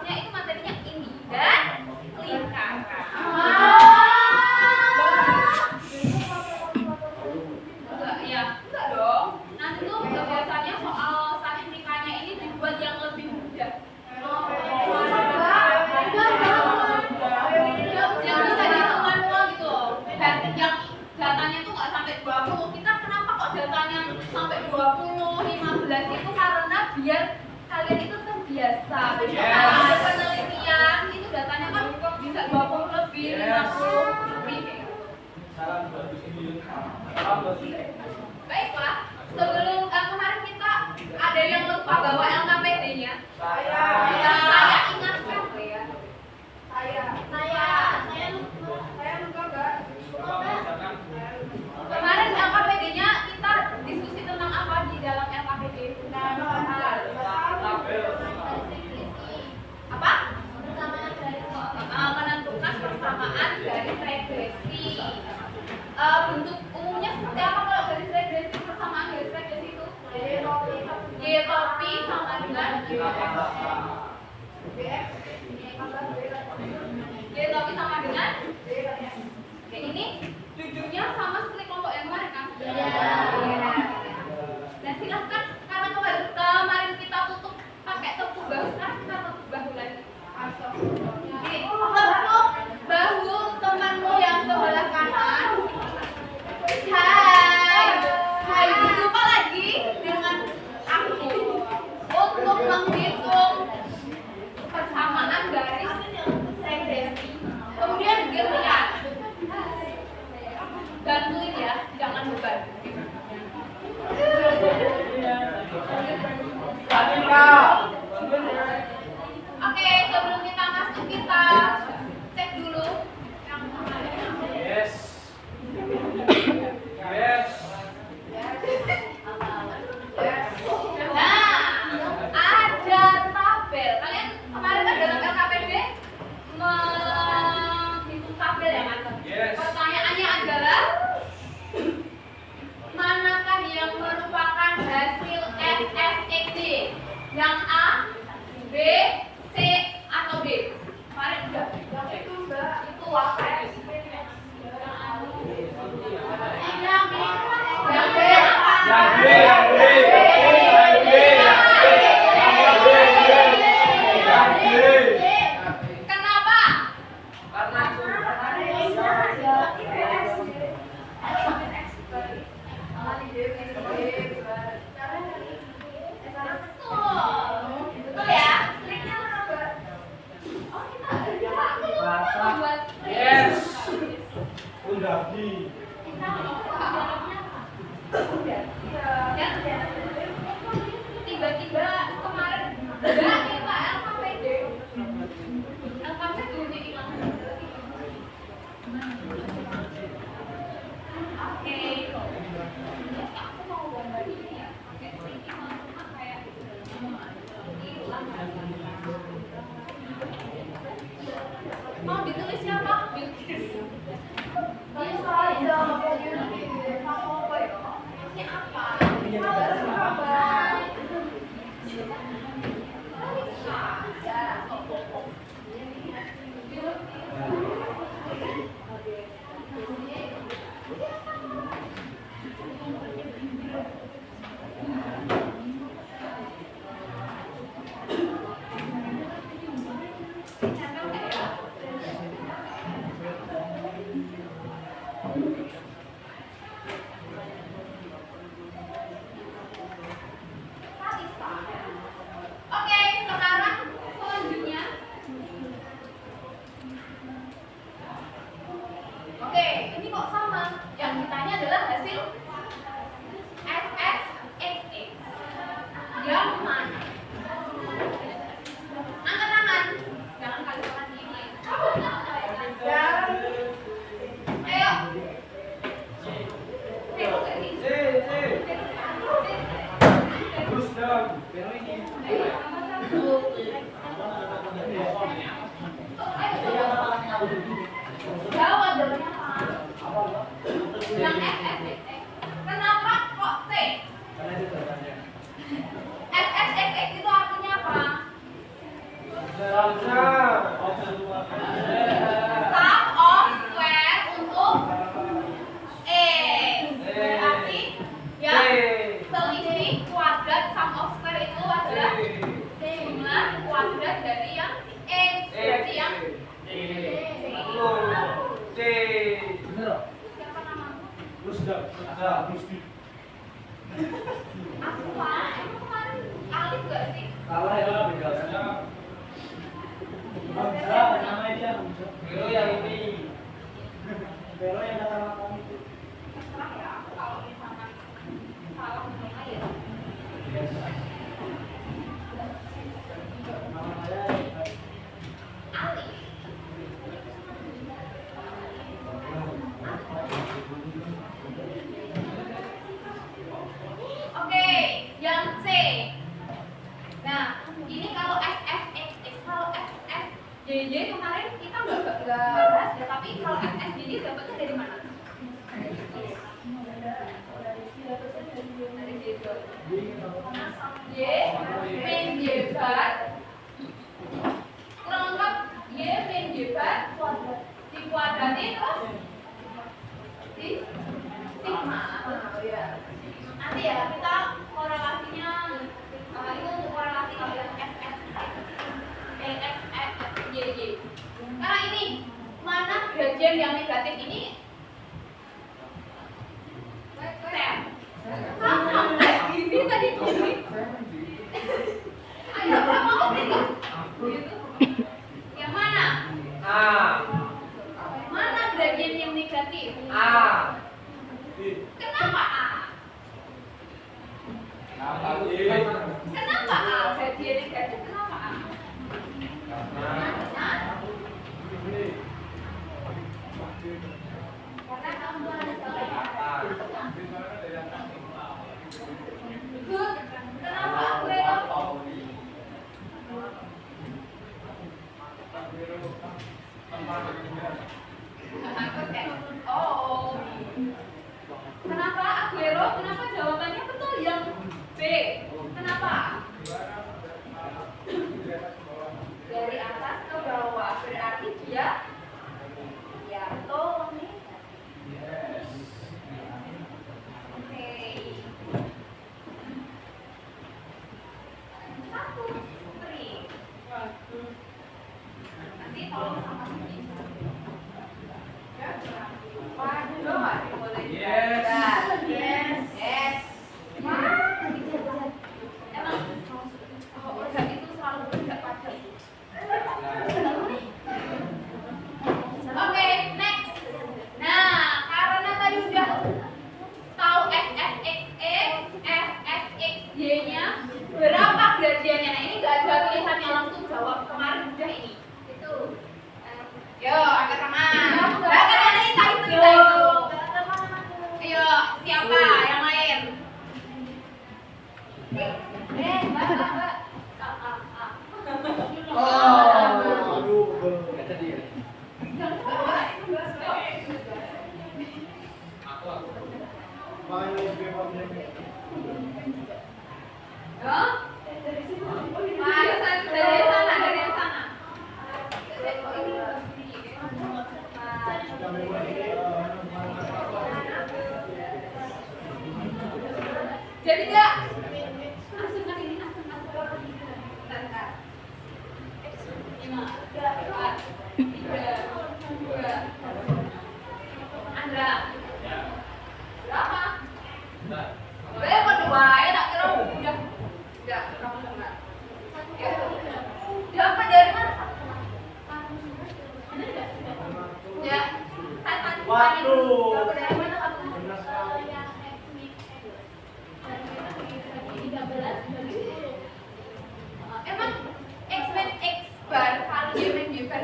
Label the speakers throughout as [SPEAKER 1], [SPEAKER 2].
[SPEAKER 1] kelasnya itu materinya ini dan lingkaran. Enggak dong. Nanti tuh biasanya soal statistikanya ini dibuat yang lebih mudah. Yang bisa dihitung manual gitu loh. Dan yang datanya tuh nggak sampai 20. Kita kenapa kok datanya sampai 20, 15 itu karena biar kalian itu terbiasa. Kalau ada penelitian itu datanya kan bisa 20 lebih, 50 lebih. Baiklah, sebelum kemarin kita ada yang lupa bawa LKPD-nya. Saya ingatkan ya. Saya lupa enggak? Kemarin LKPD-nya kita diskusi tentang apa di dalam LKPD? Apa? Menentukan persamaan garis regresi. Bentuk umumnya seperti apa kalau garis regresi, persamaan garis regresi itu? Y topi sama dengan Y topi sama dengan Oke, ini duduknya sama seperti kelompok yang kemarin kan? Dan silahkan, karena kemarin kita tutup pakai tepuk bahu, sekarang kita tepuk bahu lagi. Tepuk bahu temanmu yang sebelah kanan. Hai, jumpa lagi dengan aku untuk menghitung persamaan garis regresi. Kemudian lihat, bantuin ya, jangan beban. Oke, sebelum kita masuk kita cek dulu.
[SPEAKER 2] Yes.
[SPEAKER 1] Nah, ada tabel. Kalian kemarin kan dalam LKPD menghitung tabel ya kan?
[SPEAKER 2] Yes.
[SPEAKER 1] Pertanyaannya adalah manakah yang merupakan hasil SSXD? Yang A, B, C, atau D? Kemarin udah. Itu Mbak, itu apa? Yang B apa? Kenapa? Betul ya? Striknya kenapa? Oh, kita buat strik.
[SPEAKER 2] Yes. Undagi.
[SPEAKER 1] Tiba-tiba kemarin enggak kita LKPD ini hilang. Oke, aku mau gambar ini ya. Mau ditulis siapa? Bilkis. Bisa aja, mau ditulis apa ya? Ini apa? Sum of square untuk berarti ya selisih kuadrat sum of square itu adalah jumlah kuadrat dari yang x, berarti yang siapa namamu? Aswa, emang kemarin Alif gak sih?
[SPEAKER 2] Kalah ya, Belo yang ini. Belo yang kata makan itu.
[SPEAKER 1] Terserah ya, aku kalau misalkan salah ngomong ya. Alif. Oke, yang C. Nah, ini kalau SSXX, kalau SSJJ kemarin kita nggak bahas ya, tapi kalau SSJJ dapatnya dari mana? Dari J. Y, min Y bar. Kurang lengkap, Y min Y bar dikuadratin terus di sigma. Nanti ya kita korelasinya itu untuk korelasi kalau yang SSYY. Karena ini mana gradian yang negatif ini? Sam. Ini tadi gini. Ayo kamu sini. Gitu. Yang mana? Mana gradian yang negatif? Kenapa A? Kenapa A? Gradian negatif kenapa A? Karena kamu ada good. Kenapa aku Oh. Kenapa Aguero? Kenapa jawabannya betul yang B? Kenapa? Dari atas ke bawah berarti dia ya betul nih. Oke. Satu, three. Nanti tolong sama sini. Waduh, boleh. Yes. Yes. Emang organ itu selalu tidak padat. Oke, next. Nah, karena tadi sudah tahu SSXX, SSXY-nya, berapa gradiennya? Nah, ini nggak ada tulisannya, langsung jawab. Kemarin sudah ini. Itu. Yo, angkat tangan. Nah, kan ada kita itu. Ayo, siapa yang lain? Mbak.
[SPEAKER 2] Kata dia.
[SPEAKER 1] Dari yang sana. Jadi enggak langsung ke sini, langsung bentar. 5, 4, 3, 2. Andra. Berapa? Berapa dua? Ya tak kira udah. Enggak, kamu enggak. Ya. Dapat dari mana? Ya.
[SPEAKER 2] Waduh.
[SPEAKER 1] Dapat dari mana satu? Emang X min X bar kali Y min Y bar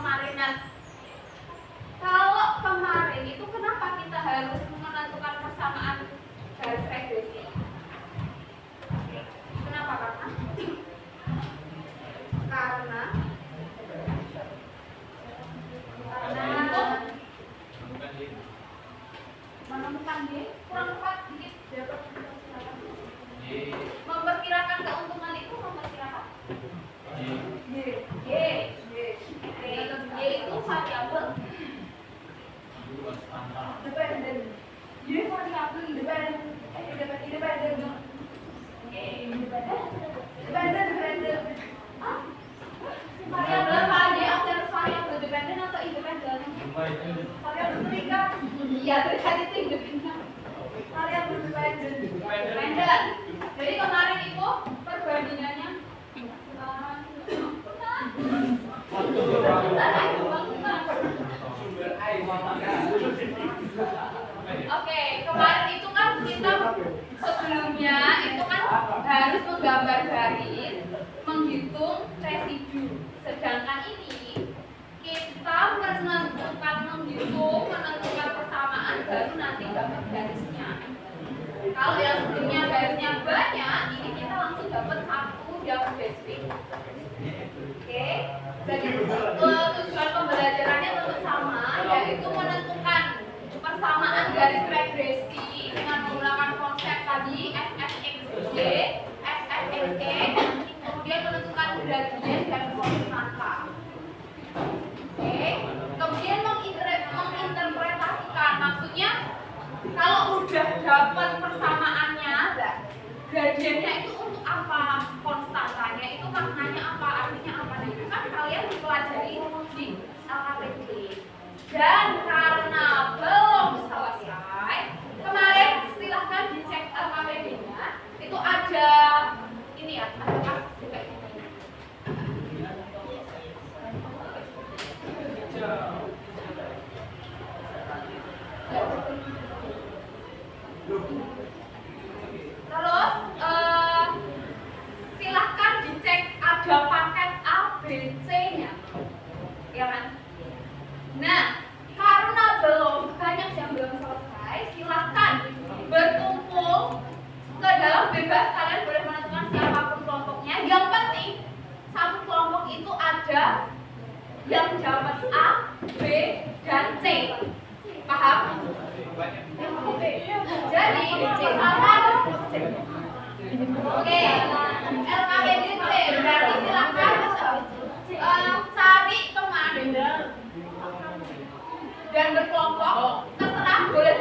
[SPEAKER 1] kemarin. Nah, kalau kemarin itu kenapa kita harus menentukan persamaan garis regresi? Kenapa? Karena menemukan Y kurang tepat dikit dapat memperkirakan keuntungan itu memperkirakan Y itu variabel dependen. Y variabel dependen. Variabel apa aja? Ada variabel dependen atau independen? Variabel terikat. Iya, terikat itu independen. Variabel dependen. Jadi kemarin itu perbandingannya Oke, kemarin itu kan kita sebelumnya itu kan harus menggambar garis, menghitung residu. Sedangkan ini kita menentukan persamaan baru nanti dapat garisnya. Kalau yang sebelumnya garisnya banyak, ini kita langsung dapat satu yang spesifik. Oke, jadi tujuan pembelajarannya tetap sama, yaitu menentukan persamaan garis regresi dengan menggunakan konsep tadi SFXY, SFXE, kemudian menentukan gradien dan konstanta. Oke, kemudian menginterpretasikan, maksudnya kalau udah dapat persamaannya, gradiennya itu untuk apa, konstantanya itu maknanya apa, artinya apa, nah itu kan kalian dipelajari di LKPD. Dan karena belum selesai, kemarin silahkan dicek LKPD-nya, itu ada ini ya, ada kasus juga ini. Terus silahkan dicek ada paket A, B, C-nya, ya kan? Nah, karena banyak yang belum selesai, silahkan berkumpul ke dalam bebas, kalian boleh menentukan siapapun kelompoknya. Yang penting satu kelompok itu ada yang dapat A, B, dan C. Paham? Jadi misalkan oke, LKPD C, berarti silahkan cari teman dan berkelompok, terserah, boleh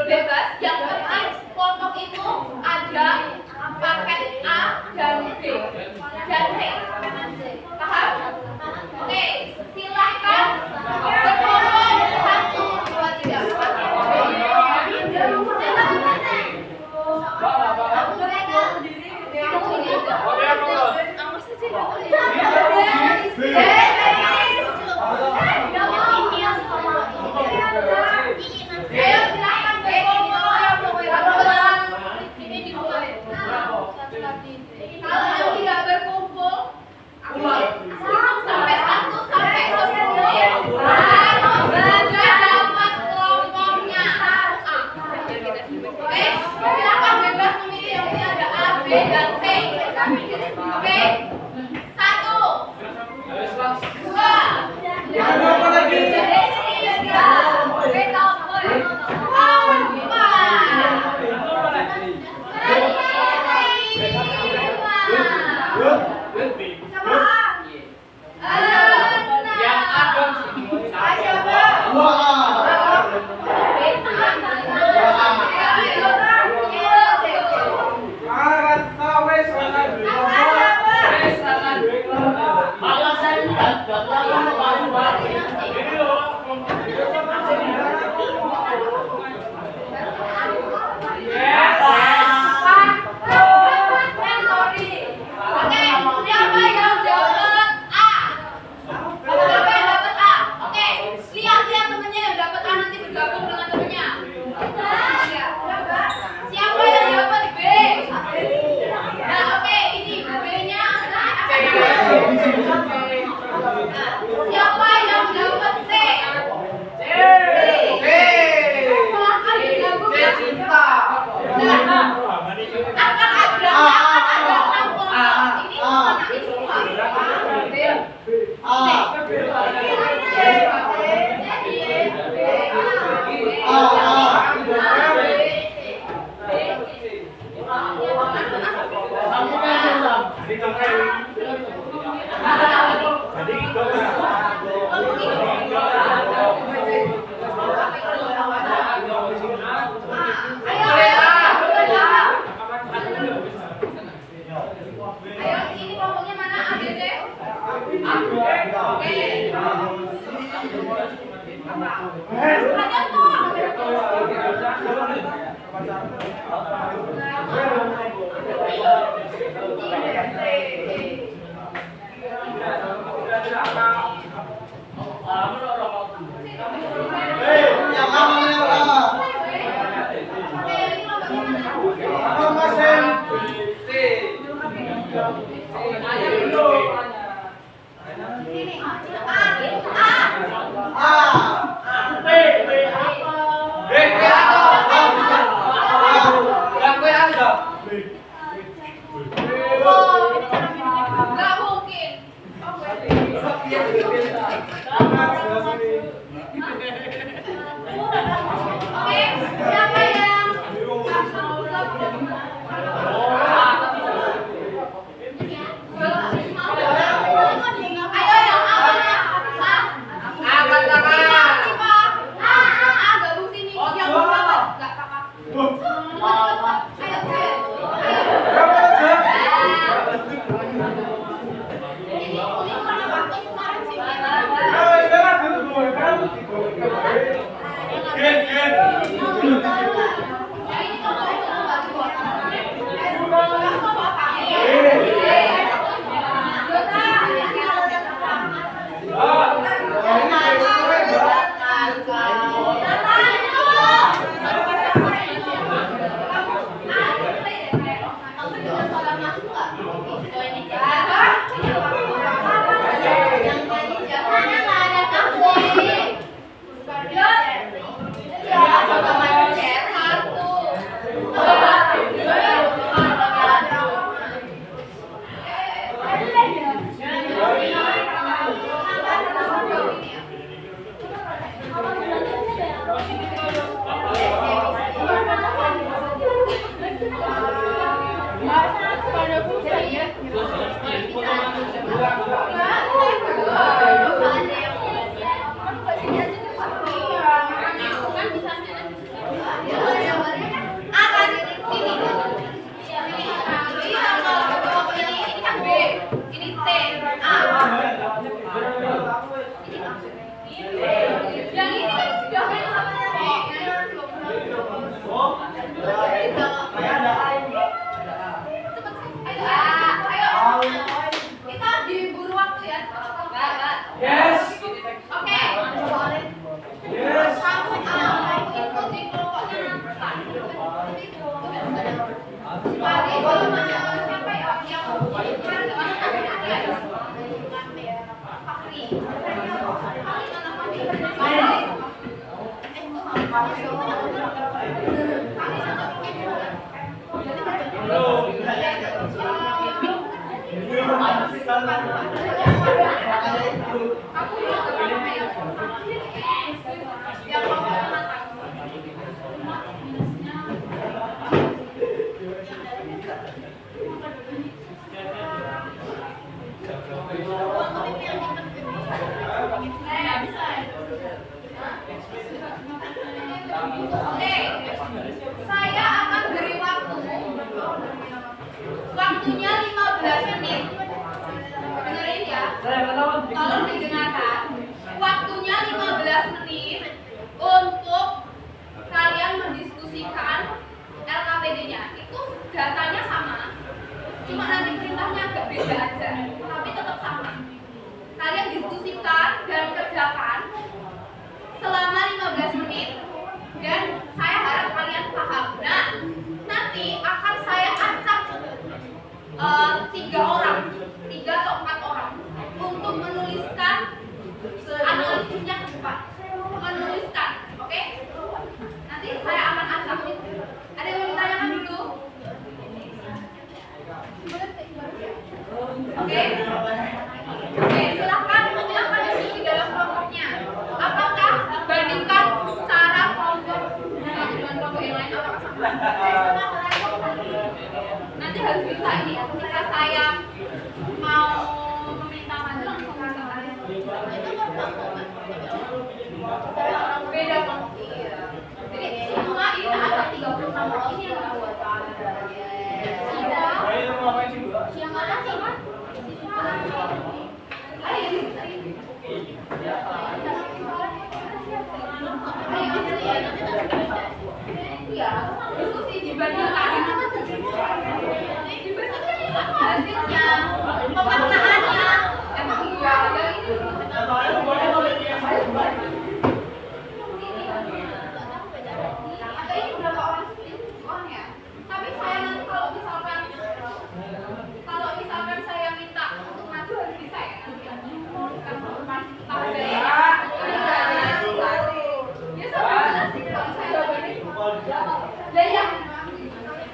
[SPEAKER 1] bebas. Yang penting kelompok itu ada paket A dan B dan C. Paham? Oke, silahkan berkelompok 1, 2, 3, 4. Kalian tuh. Nggak mungkin. Oke, siapa yang ayo yang angkat tangan. Gabung sini. Yang berapa? Nggak apa-apa. Saya akan beri waktu. Waktunya 15 menit. Dengerin ya. Tolong didengarkan. Waktunya 15 menit untuk kalian mendiskusikan LKPD-nya. Itu datanya sama. Cuma nanti perintahnya agak beda aja, tapi tetap sama. Kalian diskusikan dan kerjakan selama 15 menit. Dan saya harap kalian paham. Nah, nanti akan saya acak 3 atau 4 orang untuk menuliskan analisisnya ke depan. Menuliskan, oke? Nanti saya akan acak. Ada yang mau ditanyakan dulu? Oke? Oke, silahkan diskusi dalam kelompoknya. Apakah bandingkan cara kelompok dengan kelompok yang lain apakah sama? Nanti harus bisa ini ya, ketika saya mau meminta maju langsung bisa. Beda kelompok. Jadi semua ini ada 36 orang ini yang buat. Siapa sih, Mas? Ayo, Iya, diskusi dibandingkan hasilnya, pemaknaannya, emang iya, yang ini ini berapa orang sih? Orang ya. Tapi saya nanti kalau misalkan saya minta untuk maju harus bisa ya. Ya sama sih kalau saya lah ya.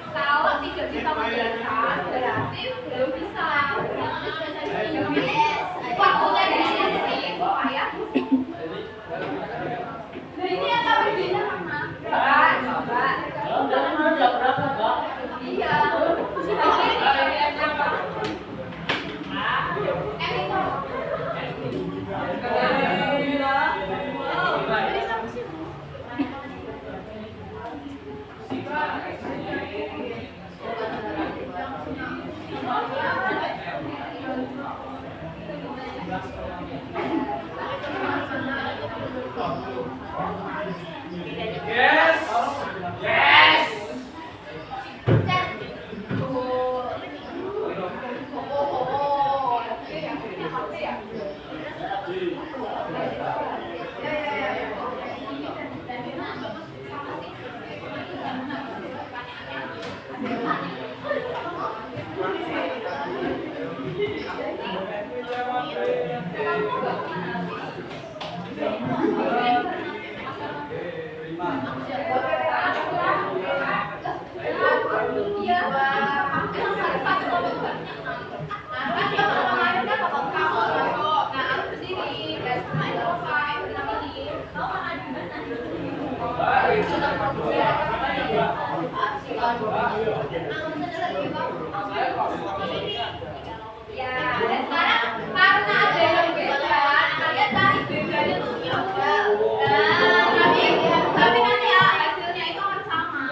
[SPEAKER 1] Kalau tidak bisa menjelaskan berarti belum bisa. Waktunya di sini supaya. Nah ini yang tak berbeda mana? Coba. Iya.
[SPEAKER 3] Yes. Yes. Ya, dan sekarang karena ada yang beda, kalian cari bedanya tuh apa? Tapi nanti ya hasilnya itu akan sama.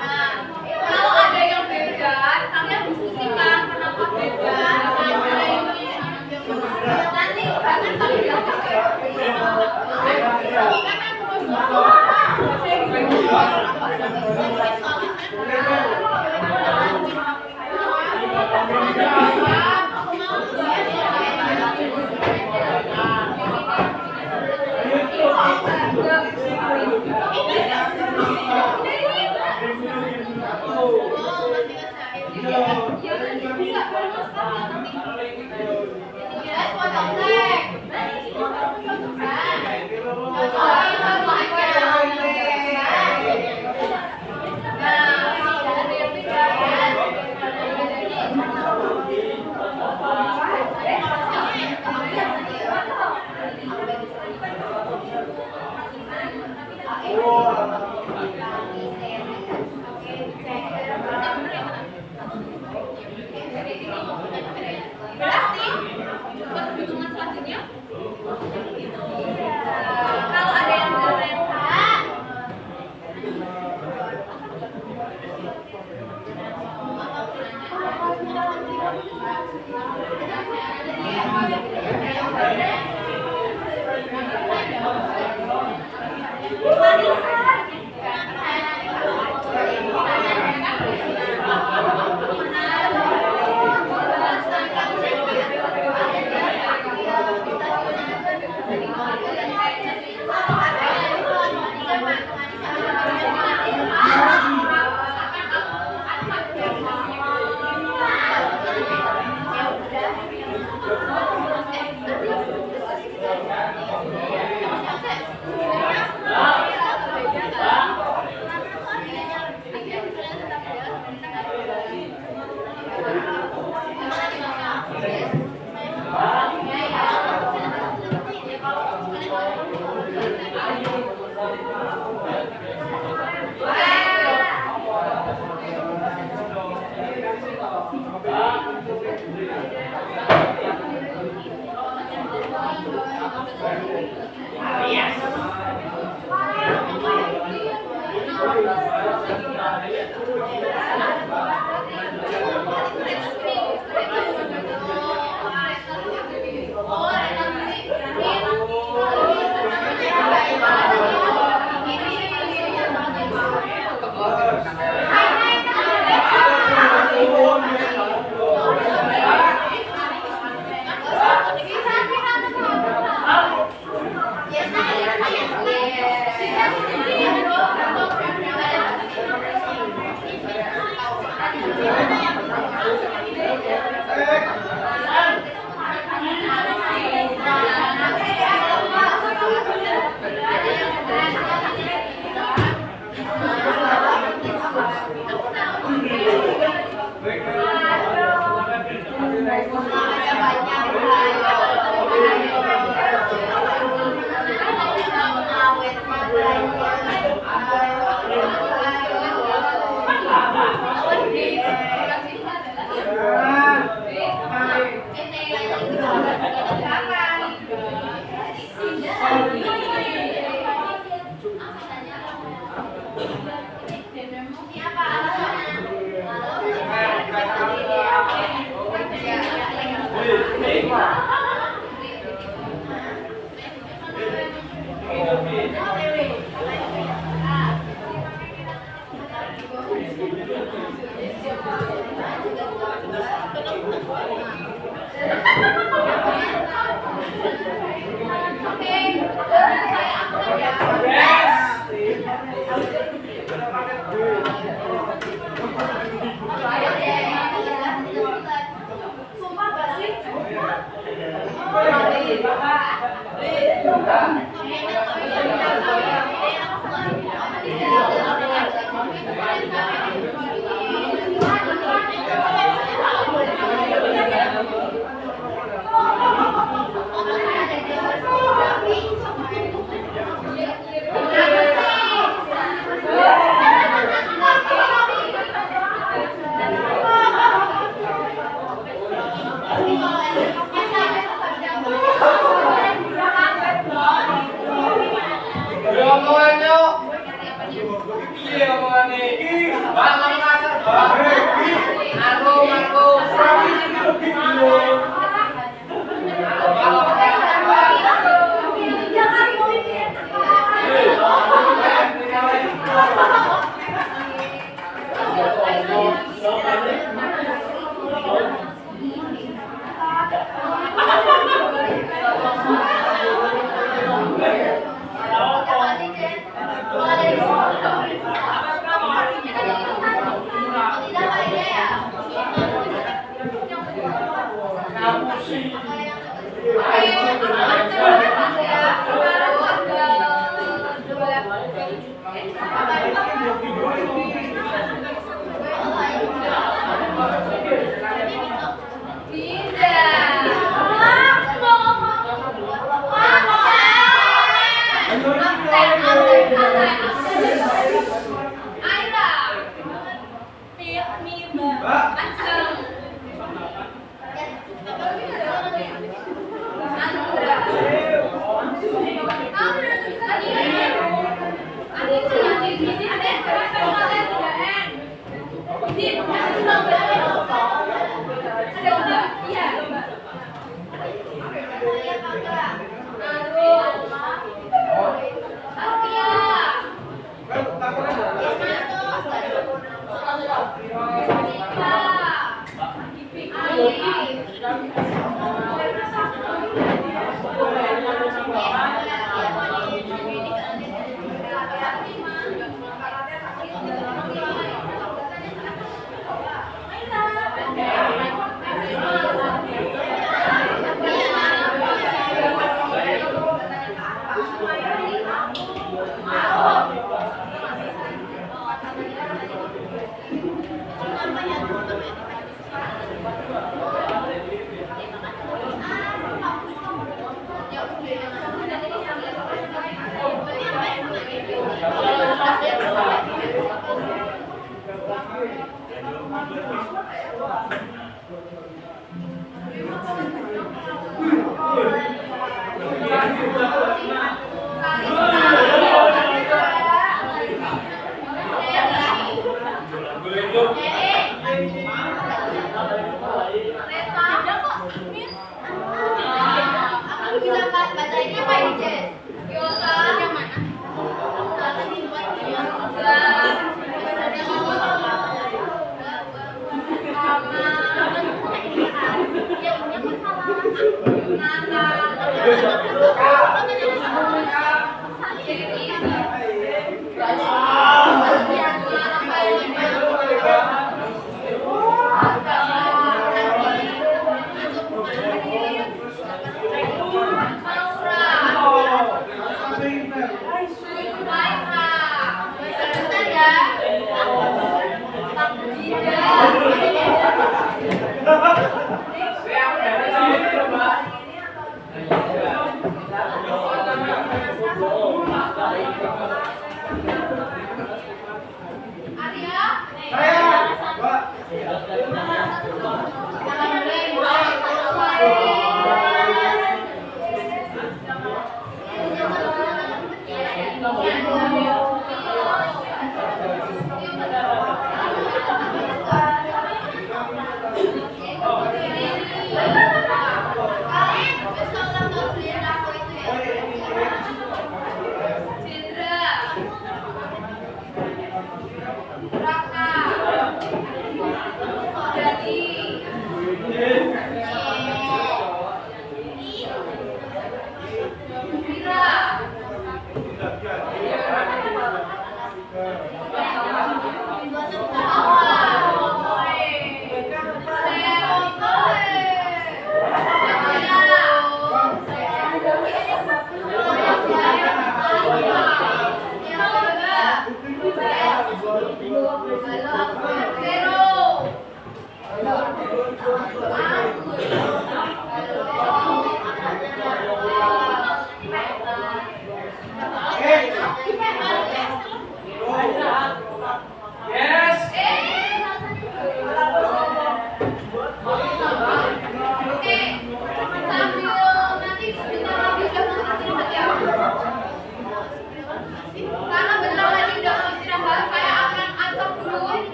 [SPEAKER 3] Nah, kalau ada yang beda, kalian diskusikan kenapa beda. Nanti bahkan kalian Tidak.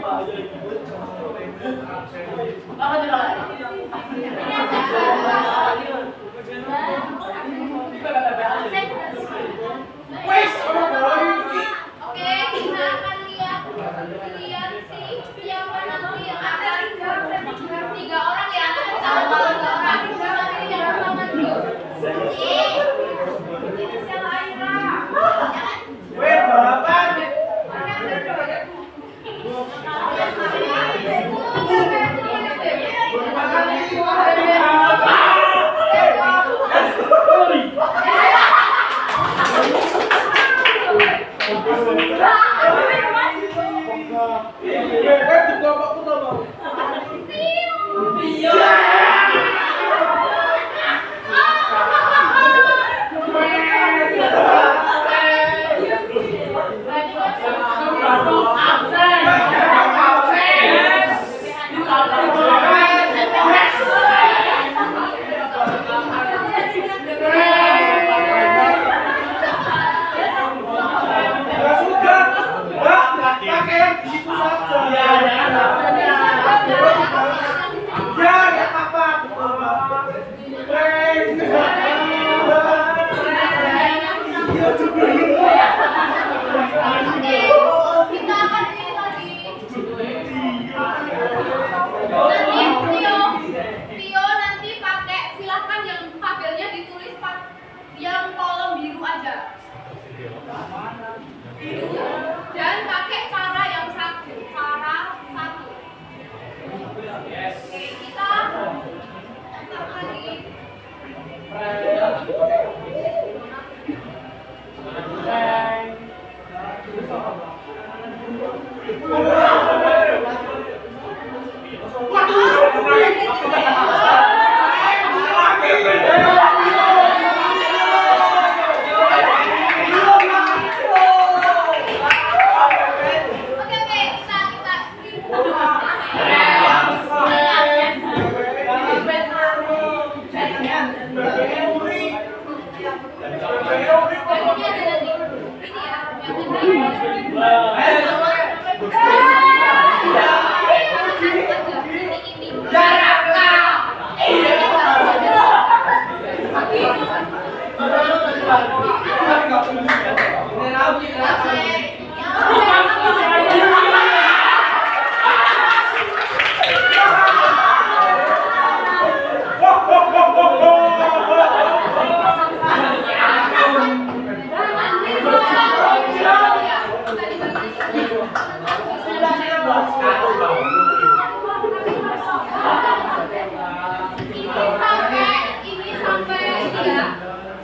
[SPEAKER 2] Apa tidak? Wes,
[SPEAKER 3] Oke, kita akan lihat siapa nanti yang akan tiga orang ya, sama tiga orang yang pertama dulu. Siapa Aira?
[SPEAKER 2] wes balapan.
[SPEAKER 3] Kita akan pilih lagi. Nanti Tio nanti pakai, silahkan yang tabelnya ditulis yang kolom biru aja. Dan pakai cara yang satu. Oke, kita lagi.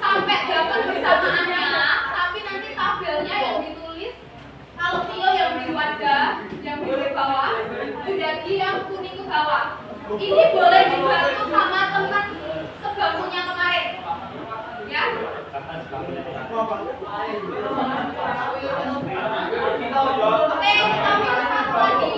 [SPEAKER 3] Sampai dapat persamaannya, tapi nanti tabelnya yang ditulis kalau Tio yang biru aja, yang biru ke bawah, Budaki yang kuning ke bawah. Ini boleh dibantu sama teman sebangkunya kemarin, ya. Oke, kita pilih satu lagi.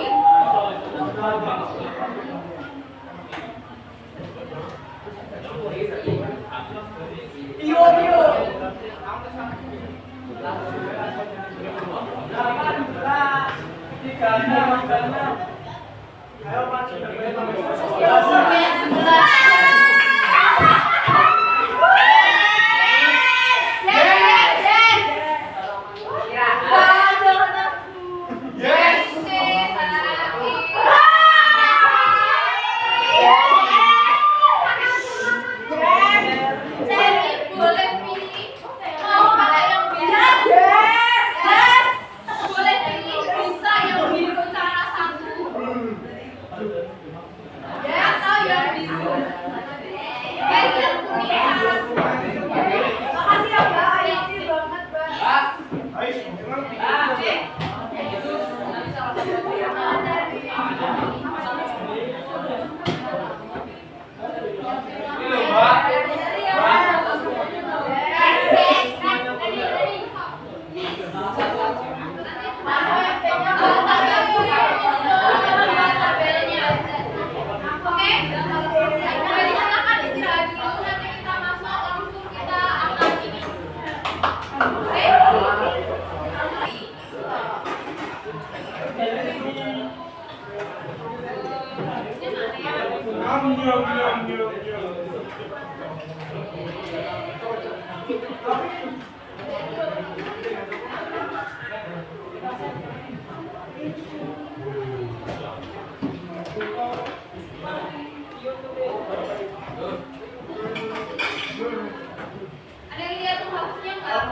[SPEAKER 3] Ada yang lihat harusnya nggak?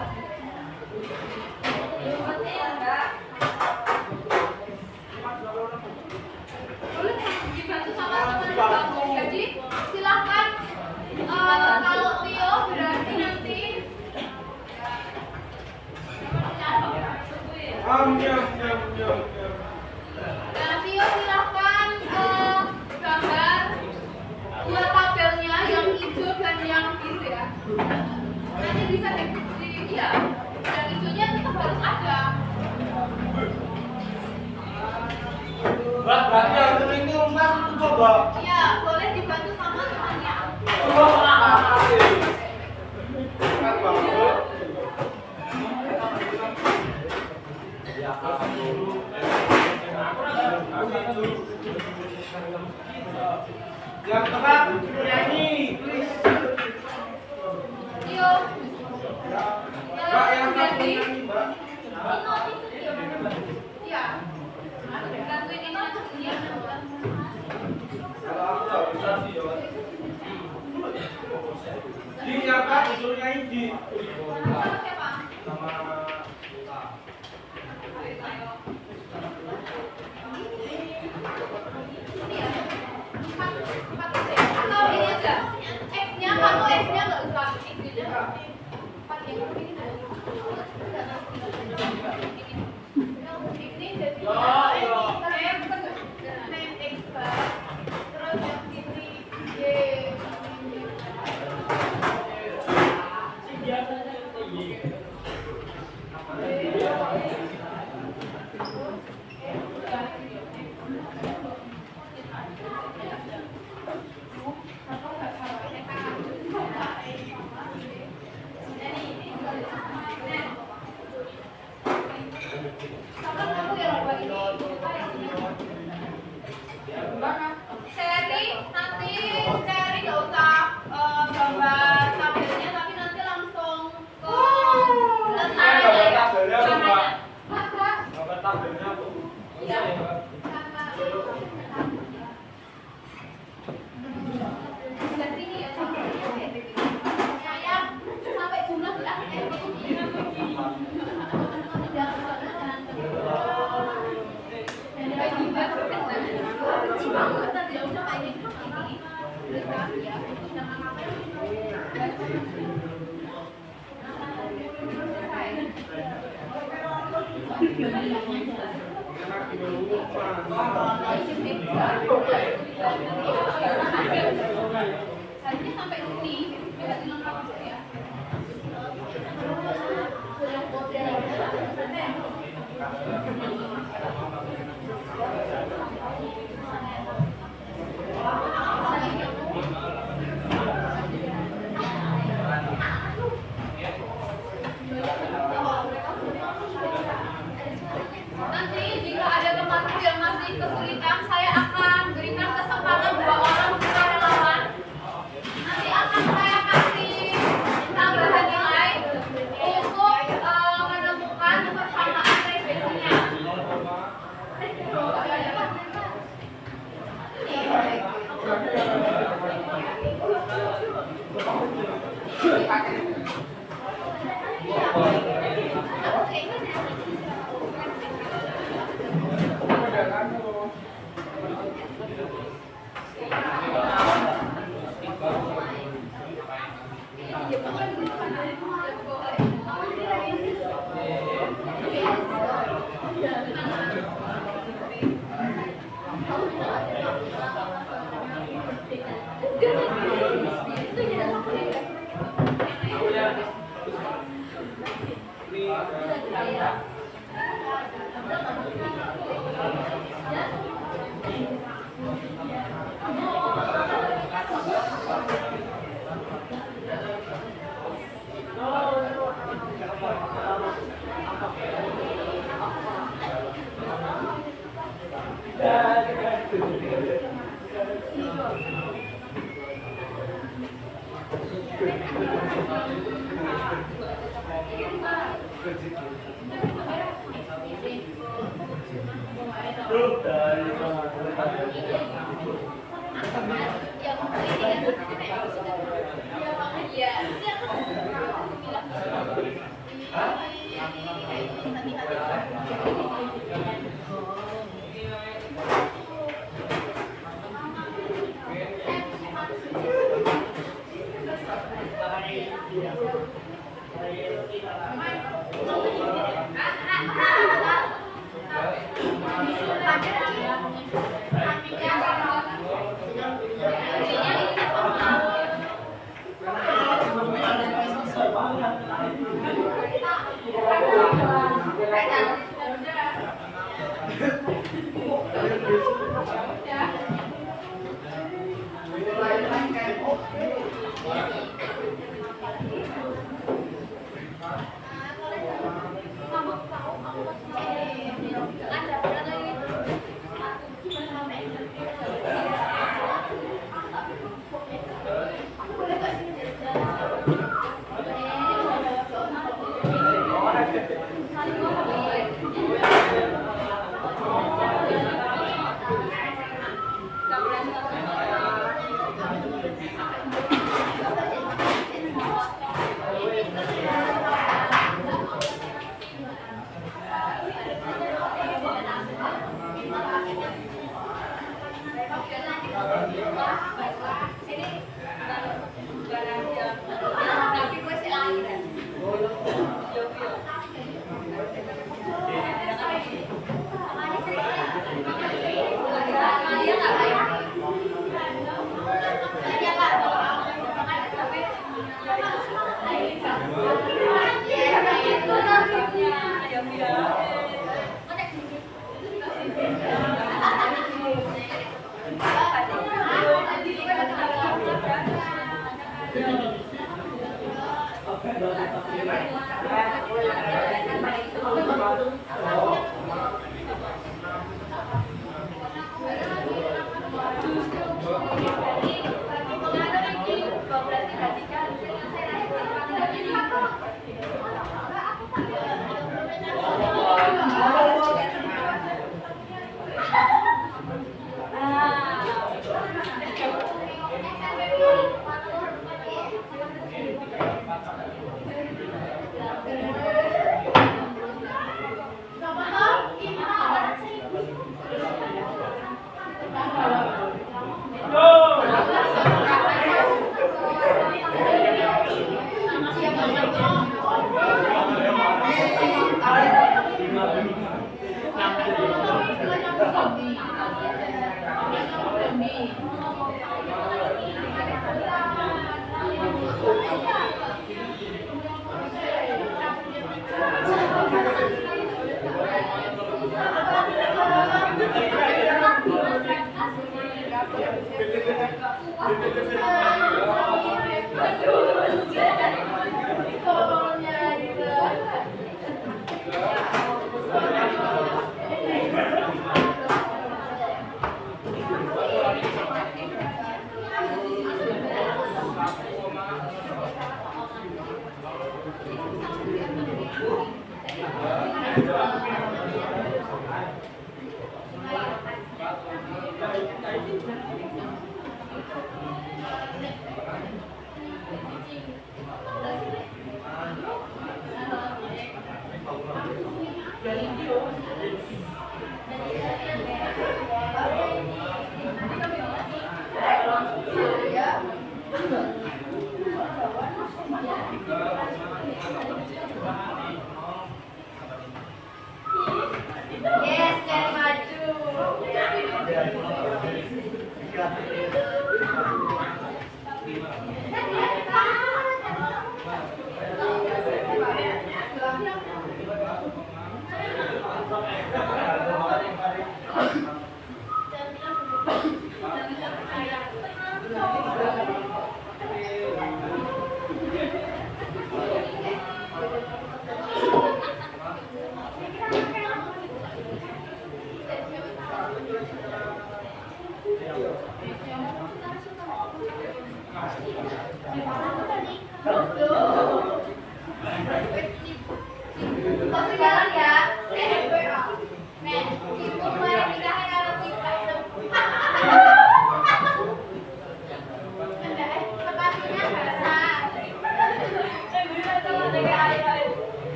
[SPEAKER 3] Boleh dibantu sama teman-teman. Jadi silakan kalau Tio berarti nanti Nah, Tio silahkan gambar dua tabelnya yang hijau dan yang biru ya. Nanti bisa ya. Yang hijaunya tetap harus ada.
[SPEAKER 2] Berarti yang ini rumah coba.
[SPEAKER 3] Iya, boleh dibantu sama temannya.
[SPEAKER 2] Yang tepat nyanyi, please.
[SPEAKER 3] Tio.
[SPEAKER 2] Mbak yang
[SPEAKER 3] Jadi,
[SPEAKER 2] nyanyi, Mbak.
[SPEAKER 3] iya. Bantuin ini ya.
[SPEAKER 2] Kalau aku nggak bisa sih, ya. Di siapa disuruh nyanyi di
[SPEAKER 3] Sama siapa?
[SPEAKER 2] sama
[SPEAKER 3] Atau ini aja. X-nya kamu X-nya nggak usah. X-nya empat yang ini jadi name X terus yang ini Y. Cherry, nanti Cherry nggak usah gambar tabelnya, tapi nanti langsung ke letaknya ya. Gambar.
[SPEAKER 2] gambar tabelnya Bu.
[SPEAKER 3] Iya. Dari sini ya. Saya sampai jumlah Harusnya sampai sini, biar dilengkapi ya. Nanti jika ada temanku yang masih kesulitan, saya akan berikan kesempatan 2 orang sukarelawan. Nanti akan saya kasih tambahan nilai untuk menemukan persamaan revisinya.
[SPEAKER 2] Dan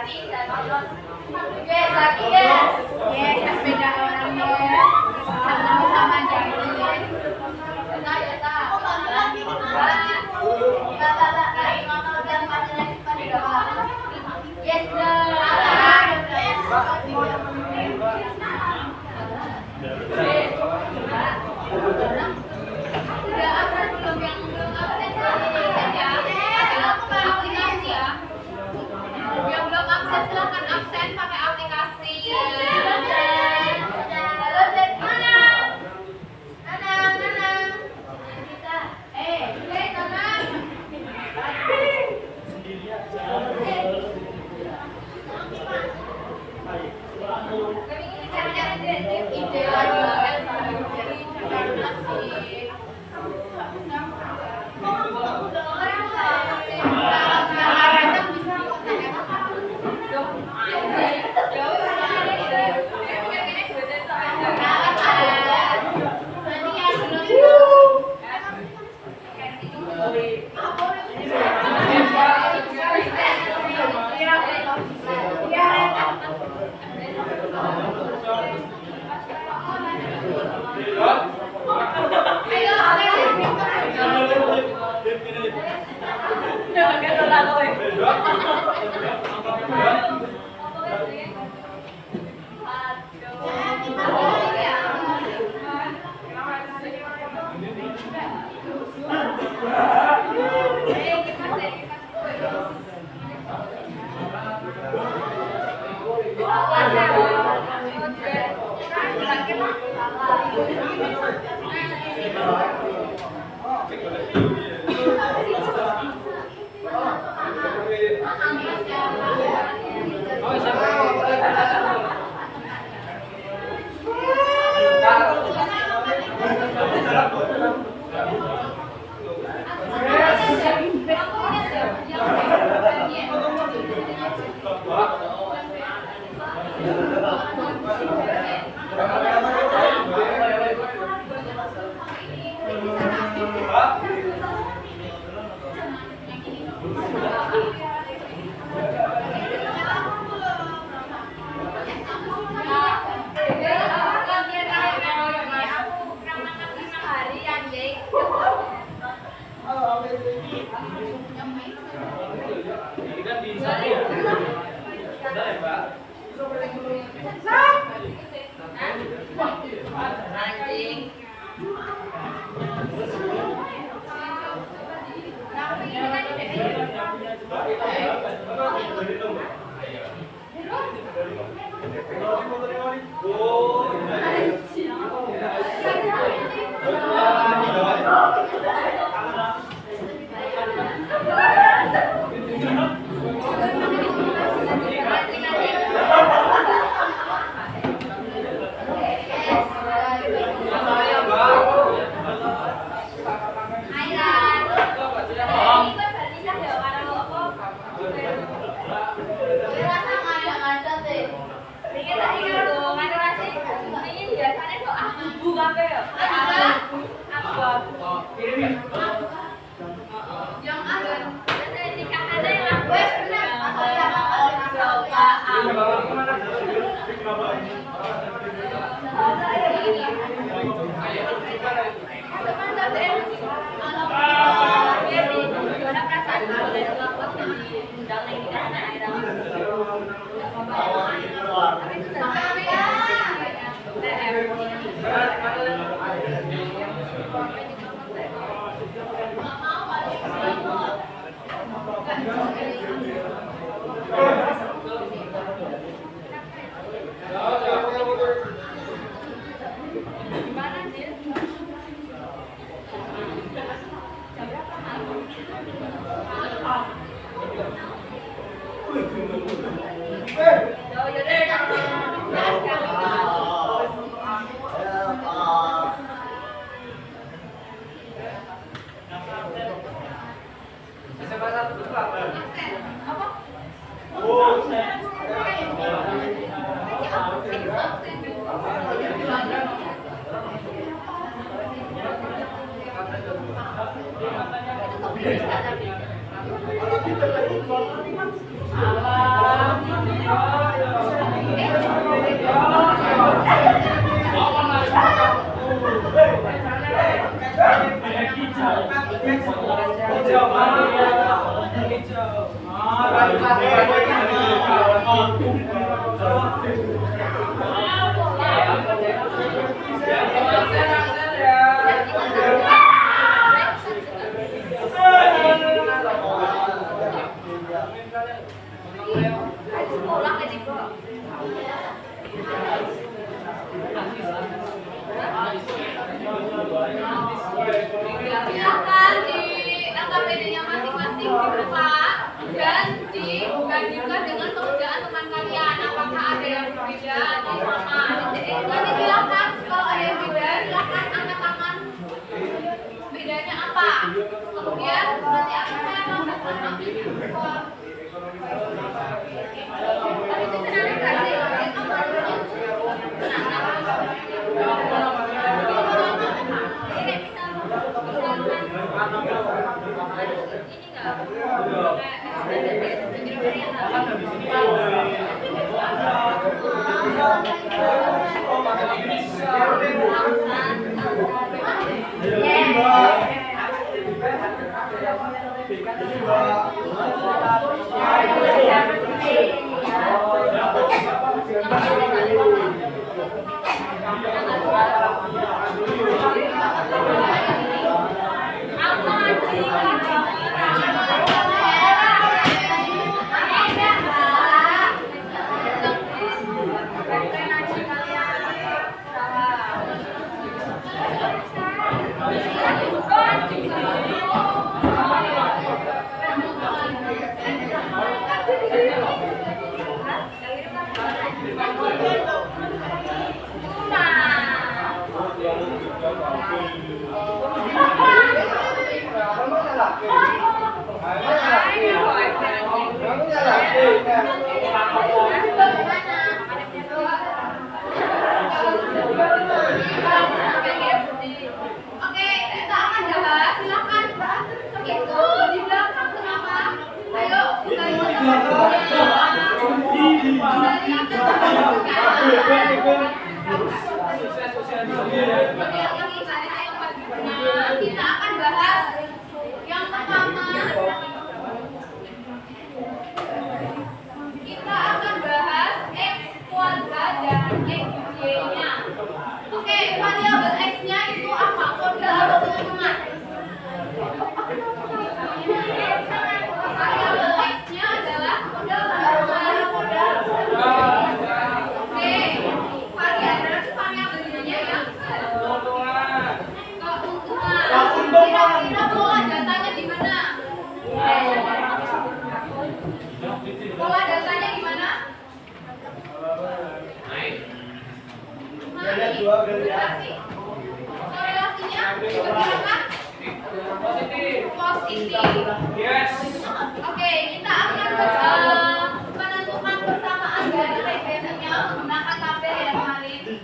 [SPEAKER 1] Guys, lagi guys. Yes, beda orang guys. Sama-sama jadi guys. Yes, udah absen belum yang belum absen ya? Aplikasi ya. Yang belum absen silahkan absen pakai aplikasi. Halo Jen, Nanang. Nanang. Kami ini cari-cari ide lagi kan, jadi masih.
[SPEAKER 3] Apa? Silakan di LKPD-nya masing-masing dibuka dan dibandingkan dengan pekerjaan teman kalian. Apakah ada yang berbeda atau sama? Nanti silakan kalau ada yang beda silakan angkat tangan. Bedanya apa? Kemudian nanti akan saya tambahkan nantinya. Tapi itu senang nggak sih? Itu barunya Oke, kita akan bahas. Silakan. Itu di belakang kenapa? Ayo, kita akan bahas yang pertama. Kita akan bahas X kuadrat dan XY-nya. Oke, variabel X-nya itu apa? Kode atau teman-teman? Variabel X-nya adalah kode atau kode. Oke, variabelnya ya. Keuntungan. Kira-kira pola datanya di mana? Pola datanya gimana? Korelasi. Korelasinya diperkirakan positif.
[SPEAKER 2] Yes.
[SPEAKER 3] Oke, kita akan menentukan persamaan dari regresinya menggunakan tabel ya kemarin.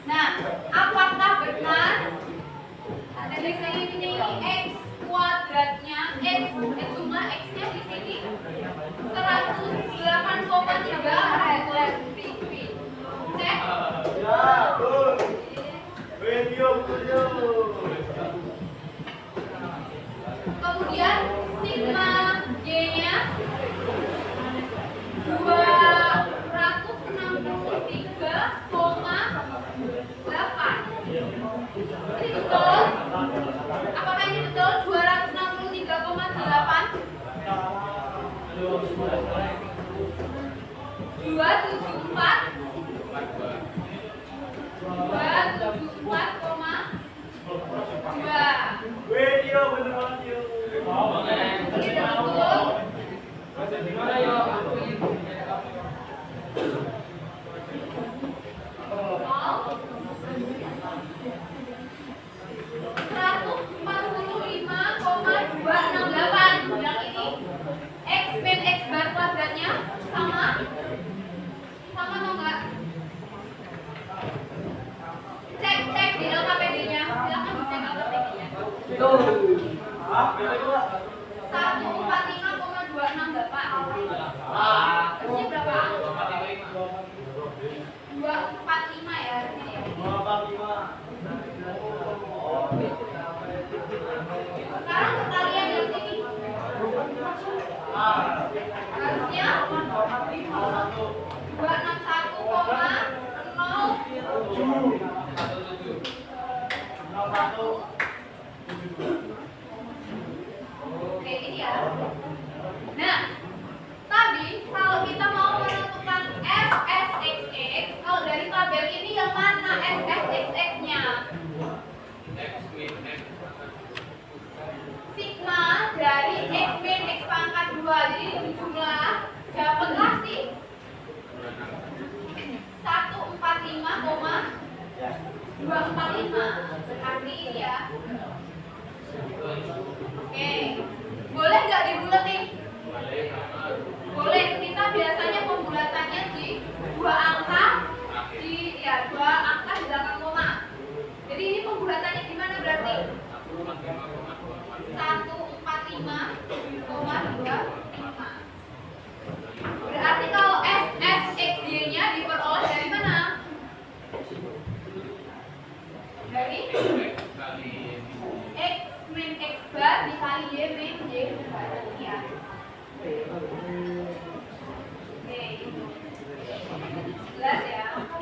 [SPEAKER 3] Nah, apakah benar dari sini ini X kuadratnya jumlah X-nya di sini 108,3 cek. Kemudian sigma Y-nya 263,8. Ini betul? Apakah ini betul? 263,8? 274
[SPEAKER 2] Video bener banget yuk.
[SPEAKER 3] Yang ini X min X bar kuadratnya sama atau enggak? Cek di LKPD-nya. Silakan dicek LKPD-nya. 145,268. Terusnya berapa? Oke, ini ya. Nah, tadi kalau kita mau menentukan SSXX, kalau dari tabel ini yang mana SSXX-nya? Sigma dari X min X pangkat 2. Jadi jumlah dapatlah sih 145,245. Berarti ini ya. Oke. Boleh nggak dibulatin? Boleh. Kita biasanya pembulatannya di dua angka di belakang koma. Jadi ini pembulatannya gimana berarti? 145,25. Berarti kalau SSXY-nya diperoleh dari mana? Dari X min X bar dikali Y min Y bar. Ya. Oke. Jelas ya? 1,0.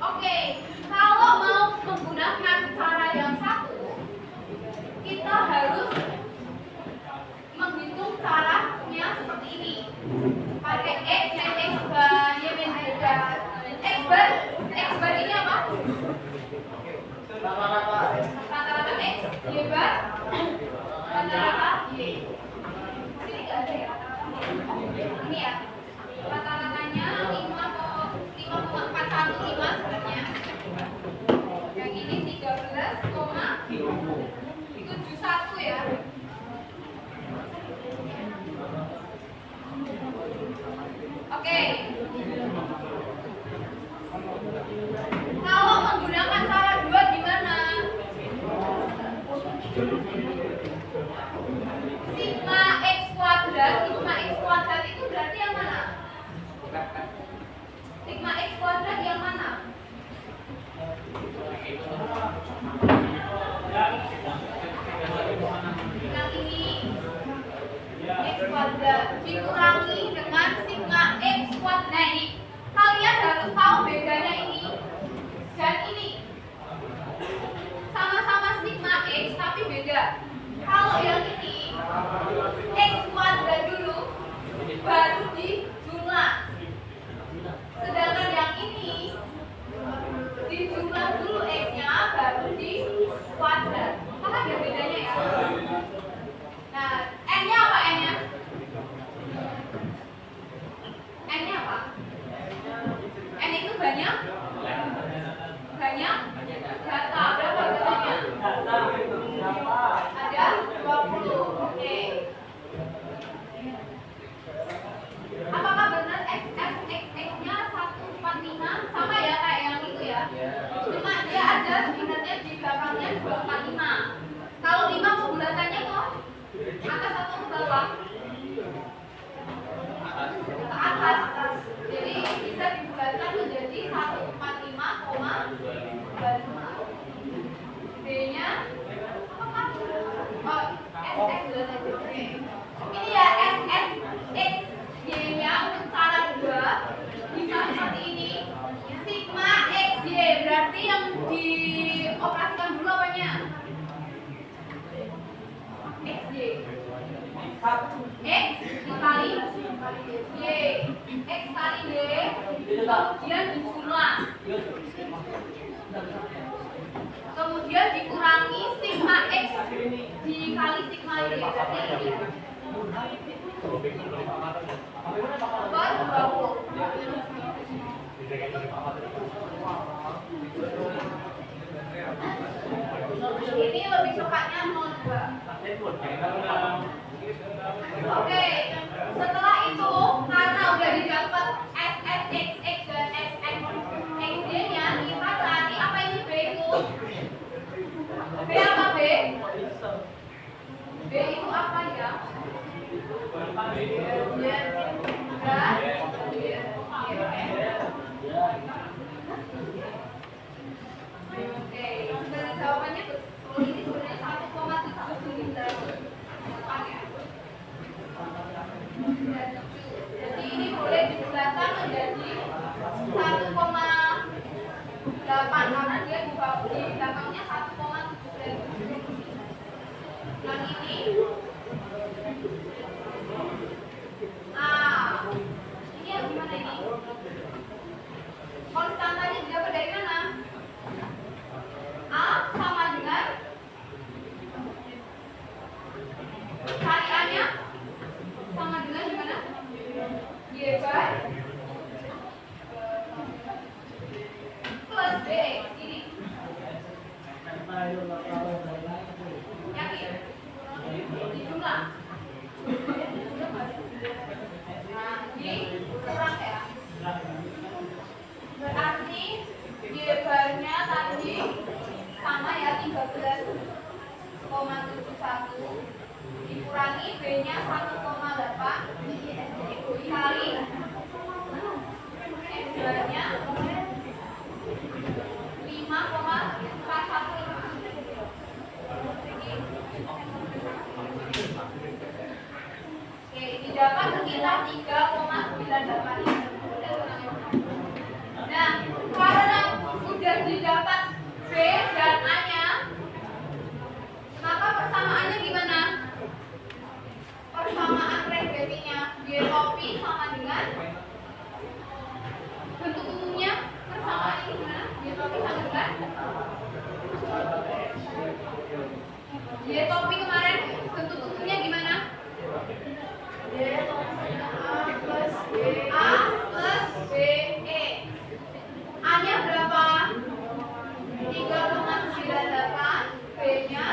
[SPEAKER 3] Oke, kalau mau menggunakan cara yang satu, kita harus menghitung caranya seperti ini. Pakai X min X bar, Y min Y bar. X bar ini apa? Rata-rata X, Y bar, rata-rata Y. Sini nggak ada ya rata-rata. Ini ya, rata-ratanya 5,415 sebenarnya. Yang ini 13,71 ya. Oke. Kalau menggunakan cara 2 gimana? Sigma X kuadrat itu berarti yang mana? Sigma X kuadrat yang mana? Yang ini X kuadrat dikurangi dengan sigma X kuadrat. Nah ini kalian harus tahu bedanya ini dan ini. Sama-sama sigma X tapi beda. Kalau yang ini X kuadrat dulu baru dijumlah. Sedangkan yang ini dijumlah dulu X-nya baru di kuadrat. Apa ada bedanya ya? Nah, N-nya apa N-nya? N-nya apa? N itu banyak? Banyak? Data. Berapa datanya? Ada 20. Oke. Apakah benar SSXX-nya 145 sama ya kayak yang itu ya? Cuma dia ada sebenarnya di belakangnya 245. Kalau 5 pembulatannya kok atas atau ke bawah? Ke atas. Jadi bisa dibulatkan menjadi 145,25. B-nya apakah? Oh, SSX. Oke. Ini ya SSX. Y-nya untuk cara 2 bisa seperti ini. Sigma XY berarti yang dioperasikan dulu apanya? XY. X dikali Y. X kali Y kemudian dijumlah. Kemudian dikurangi sigma X dikali sigma Y. Berarti ini ya. Ini lebih cepatnya 02. Oke, setelah itu karena udah didapat SSXX dan SSXY-nya, kita cari apa ini B itu? B apa B? B itu apa ya? Oke, sebenarnya jawabannya betul. Ini sebenarnya 1,79. Jadi ini boleh dibulatkan menjadi 1,8 karena dia di belakangnya 1,7. Yang ini ini yang gimana ini? Konstantanya didapat dari mana? A sama dengan cari A-nya sama dengan gimana? Y by plus B ini. Yakin? Dijumlah. Nah, ini kurang ya. Berarti Y bar-nya tadi sama ya 13,71 dikurangi B-nya 1,8 kali X bar-nya 5,41. Oke, didapat sekitar 3,98. Nah, karena sudah didapat B dan A-nya, maka persamaannya gimana? Persamaan regresinya Y topi sama dengan bentuk umumnya persamaannya gimana? Y topi sama dengan Y topi kemarin bentuk umumnya gimana? A plus B E. A-nya berapa? 3,98, B-nya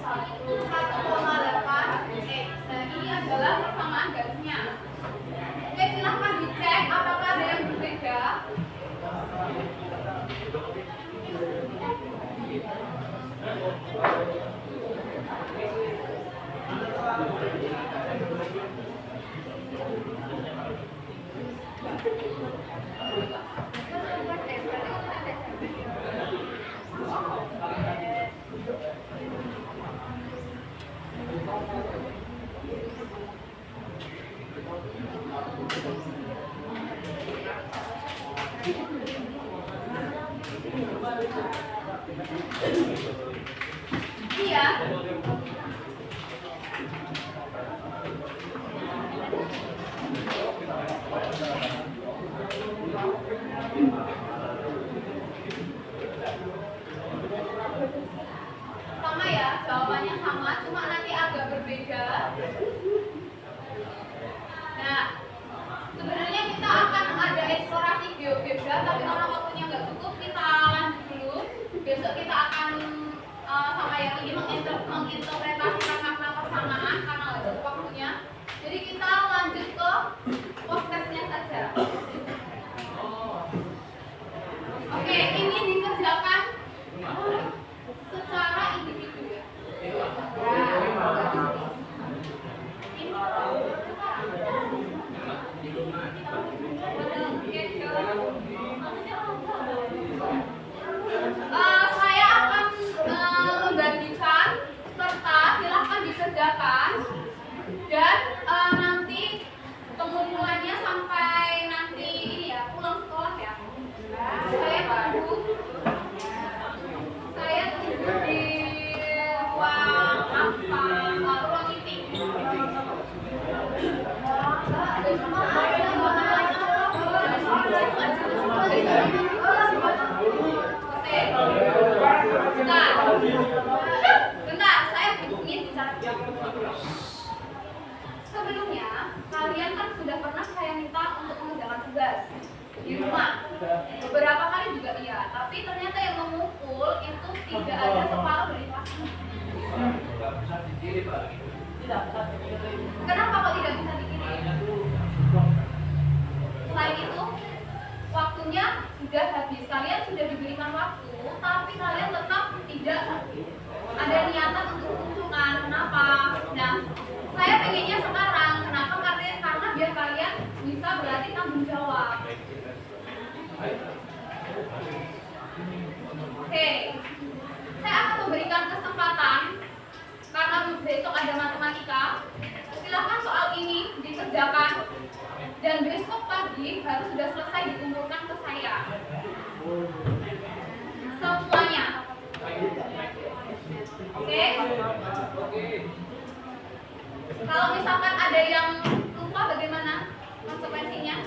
[SPEAKER 3] 1,8 X. Nah, ini adalah persamaan garisnya. Oke, silahkan dicek apakah ada yang berbeda. Iya. Sama ya, jawabannya sama, cuma nanti agak berbeda. Nah, sebenarnya kita akan ada eksplorasi GeoGebra, tapi karena waktunya nggak cukup, kita lanjut dulu. Besok kita akan sama yang ini menginterpretasikan makna persamaan karena nggak cukup waktunya. Jadi kita lanjut ke post-testnya saja. Oke, ini dikerjakan secara individu ya. Saya akan membagikan serta silahkan dikerjakan dan nanti pengumpulannya sampai nanti ini ya pulang sekolah ya. Saya tunggu di ruang meeting. Bentar, saya ingin bicara. Sebelumnya, kalian kan sudah pernah saya minta untuk mengerjakan tugas di rumah. Beberapa kali juga iya, tapi ternyata yang memukul itu tidak ada separuh dari kelasnya. Kenapa kok tidak bisa dikirim? Selain itu, waktunya sudah habis. Kalian sudah diberikan waktu, tapi kalian tetap tidak ada niatan untuk mengumpulkan. Kenapa? Nah, saya pengennya sekarang. Kenapa? Karena biar kalian bisa berarti tanggung jawab. Oke, saya akan memberikan kesempatan karena besok ada matematika. Silakan soal ini dikerjakan lagi harus sudah selesai dikumpulkan ke saya. Semuanya. Oke? Kalau misalkan ada yang lupa bagaimana konsekuensinya?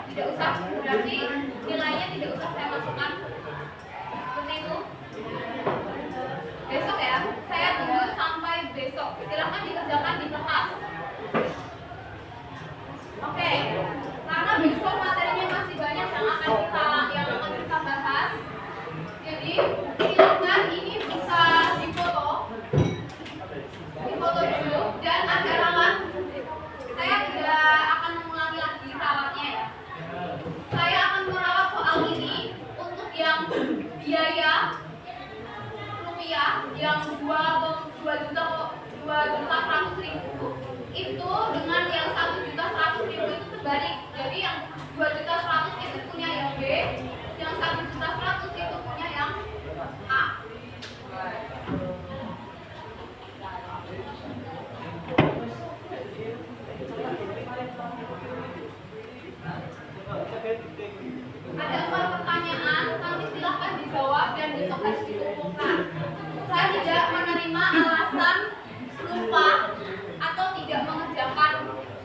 [SPEAKER 3] Tidak usah, berarti nilainya tidak usah saya masukkan. Seperti itu. Besok ya, saya tunggu sampai besok. Silahkan dikerjakan di kelas. Oke, karena besok materinya masih banyak yang akan kita bahas. Jadi silakan ini bisa difoto dulu dan ada ralat. Saya tidak akan mengulangi lagi ralatnya ya. Saya akan merawat soal ini untuk yang biaya rupiah yang 2.100.000 itu dengan yang 1.100.000 itu sebalik. Jadi yang 2.100.000 itu punya yang B, yang 1.100.000 itu punya yang A. Ada 4 pertanyaan, nanti silahkan dijawab dan besok harus dikumpulkan. Saya tidak menerima alasan lupa atau tidak mengerjakan.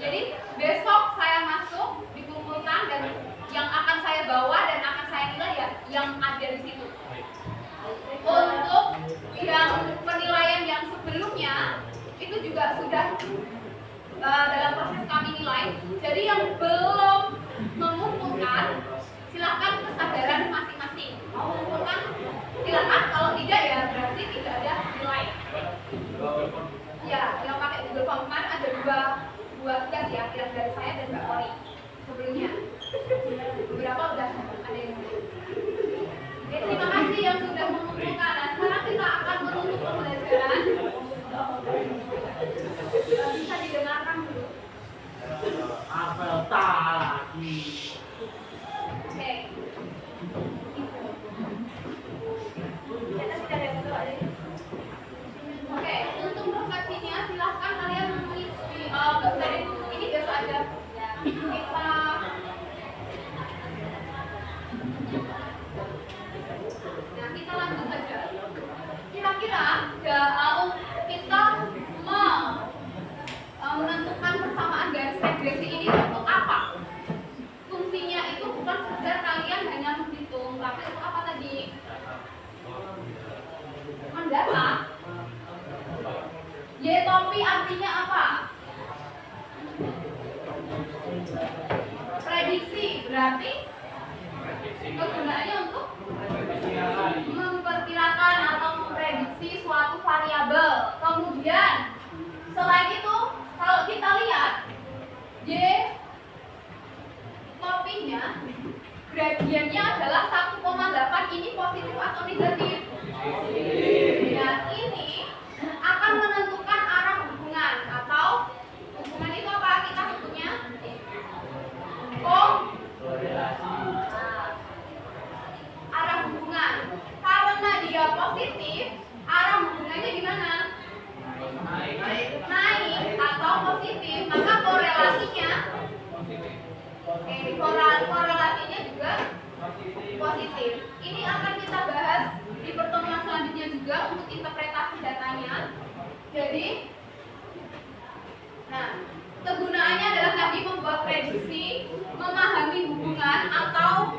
[SPEAKER 3] Jadi besok saya masuk dikumpulkan dan yang akan saya bawa dan akan saya nilai ya yang ada di situ. Untuk yang penilaian yang sebelumnya itu juga sudah dalam proses kami nilai. Jadi yang belum mengumpulkan silakan kesadaran masing-masing. Mau mengumpulkan silakan, kalau tidak ya berarti tidak ada nilai. Ya, yang pakai Google Form kemarin ada dua tugas ya, yang dari saya dan Mbak Kori sebelumnya. Beberapa udah ada yang Oke, terima kasih yang sudah mengumpulkan. Nah, sekarang kita akan menutup pembelajaran. Bisa didengarkan dulu.
[SPEAKER 2] Apel lagi.
[SPEAKER 3] Oke. Oke, untuk refleksinya silahkan kalian mengisi ini biasa aja. Kita lanjut saja. Kira-kira kita menentukan persamaan garis regresi ini untuk apa? Fungsinya itu bukan sekedar kalian hanya menghitung, tapi itu apa tadi? Mendata. Y-topi artinya apa? Prediksi, berarti kegunaannya untuk memperkirakan atau memprediksi suatu variabel. Kemudian selain itu kalau kita lihat Y topinya gradiennya adalah 1,8, ini positif atau negatif? Dan ini akan menentukan arah hubungan atau hubungan itu apa kita sebutnya? Arah hubungan. Karena dia positif, arah hubungannya gimana? Naik atau positif, maka korelasinya korelasinya juga positif. Ini akan kita bahas di pertemuan selanjutnya juga untuk interpretasi datanya. Jadi, nah, kegunaannya adalah tadi membuat prediksi, memahami hubungan atau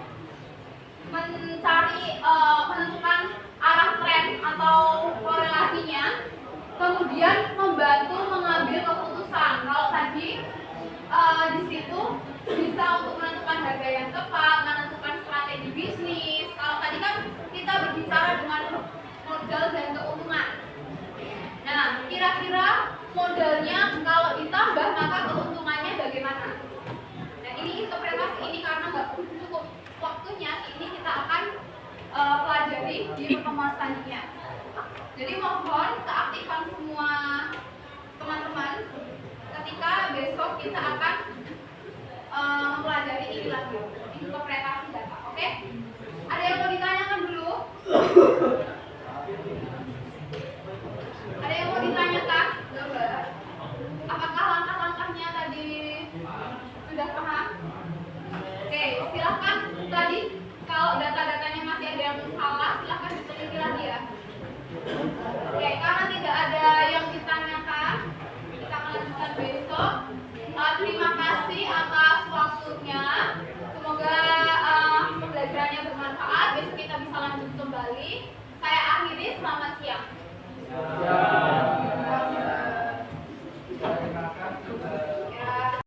[SPEAKER 3] mencari menentukan arah tren atau korelasinya, kemudian membantu mengambil keputusan. Kalau tadi di situ bisa untuk menentukan harga yang tepat, menentukan strategi bisnis. Kalau tadi kan kita berbicara dengan modal dan keuntungan. Nah, kira-kira modalnya kalau ditambah maka keuntungannya bagaimana? Nah, ini interpretasi ini karena nggak cukup waktunya, ini kita akan pelajari di pertemuan selanjutnya. Jadi mohon keaktifan semua teman-teman ketika besok kita akan mempelajari ini lagi, interpretasi data. Oke? Ada yang mau ditanyakan dulu? Ada yang mau ditanyakan? Apakah langkah-langkahnya tadi Kalau data-datanya masih ada yang salah, silahkan diteliti lagi ya. Oke, karena tidak ada yang ditanyakan, kita akan lanjutkan besok. Terima kasih atas waktunya. Semoga pembelajarannya bermanfaat. Besok kita bisa lanjut kembali. Saya akhiri, selamat siang.